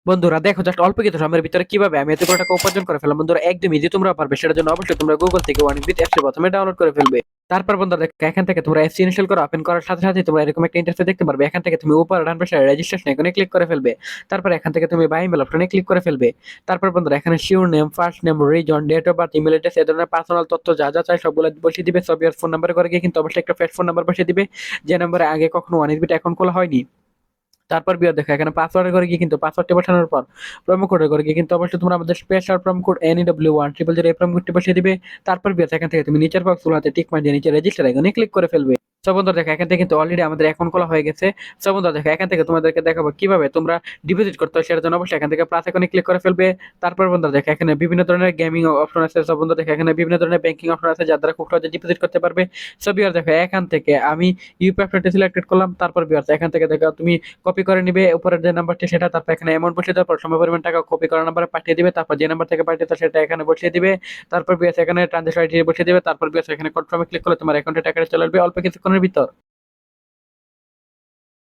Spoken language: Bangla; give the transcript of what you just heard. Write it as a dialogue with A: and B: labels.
A: বন্ধুরা দেখো জাস্ট অল্প কিছু সময়ের ভিতরে কিভাবে আমি এত টাকা উপার্জন করে ফেললাম। বন্ধুরা একদম ইজি, তোমরা পারবে। সেটার জন্য অবশ্যই তোমরা গুগল থেকে ওয়ানিকবিট অ্যাপসটি প্রথমে ডাউনলোড করে ফেলবে। তারপর বন্ধুরা দেখো এখান থেকে তোমরা অ্যাপস ইনস্টল করো। ওপেন করার সাথে সাথে তোমরা এরকম একটা ইন্টারফেস দেখতে পারবে। এখান থেকে তুমি উপর ডান পাশে রেজিস্ট্রেশন এখানে ক্লিক করে ফেলবে। তারপর এখান থেকে তুমি বাই ইমেল অপশনে ক্লিক করে ফেলবে। তারপর বন্ধুরা এখানে surname, first name, reason, date of birth, email address, এই ধরনের পার্সোনাল তথ্য যা যা চাই সবগুলো বসিয়ে দিবে। ছবি আর ফোন নাম্বার করে গিয়ে কিন্তু অবশ্যই একটা ফেক ফোন নাম্বার বসিয়ে দিবে, যে নাম্বারে আগে কখনো ওয়ানিকবিট অ্যাকাউন্ট খোলা হয়নি। তারপর বিয়ার দেখো এখানে পাসওয়ার্ডে করে গিয়ে কিন্তু পাসওয়ার্ডটি বসানোর পর প্রোমো কোডে করে গিয়ে কিন্তু অবশ্যই তোমরা আমাদের স্পেশাল প্রোমো কোড NEW1000 এই প্রোমো কোডটি বসিয়ে দিবে। তারপর বিয়ার এখান থেকে তুমি নিচের বক্সগুলোতে টিক মার দিয়ে নিচে রেজিস্টার আইকনে ক্লিক করে ফেলবে। সো বন্ধুরা দেখো এখান থেকে কিন্তু অলরেডি আমাদের অ্যাকাউন্ট খোলা হয়ে গেছে। সো বন্ধুরা দেখো এখান থেকে তোমাদেরকে দেখাবো কিভাবে তোমরা ডিপোজিট করতে হয়। সেটার জন্য অবশ্যই এখান থেকে প্লাস আইকনে ক্লিক করে ফেলবে। তারপর বন্ধুরা দেখো এখানে বিভিন্ন ধরনের গেমিং অপশন আছে। সো বন্ধুরা দেখো এখানে বিভিন্ন ধরনের ব্যাংকিং অপশন আছে, যার দ্বারা খুব সহজে ডিপোজিট করতে পারবে। সো বিয়ার দেখো এখান থেকে আমি ইউপি অপশনটি সিলেক্টেড করলাম। তারপর বিয়ার এখান থেকে দেখো তুমি কপি করে নিবে উপরের যে নাম্বারটি সেটা, তারপর এখানে অ্যামাউন্ট বসিয়ে দেওয়ার পর সমপরিমাণ টাকা কপি করা নাম্বারে পাঠিয়ে দিবে। তারপর যে নাম্বার থেকে পাঠিয়েছে সেটা এখানে বসিয়ে দিবে। তারপর বিএস এখানে ট্রানজাকশন আইডি বসিয়ে দিবে। তারপর বিএস এখানে কনফার্মে ক্লিক করলে তোমার অ্যাকাউন্টে টাকাটা চলে আসবে অল্প কিছুক্ষণের ভিতর।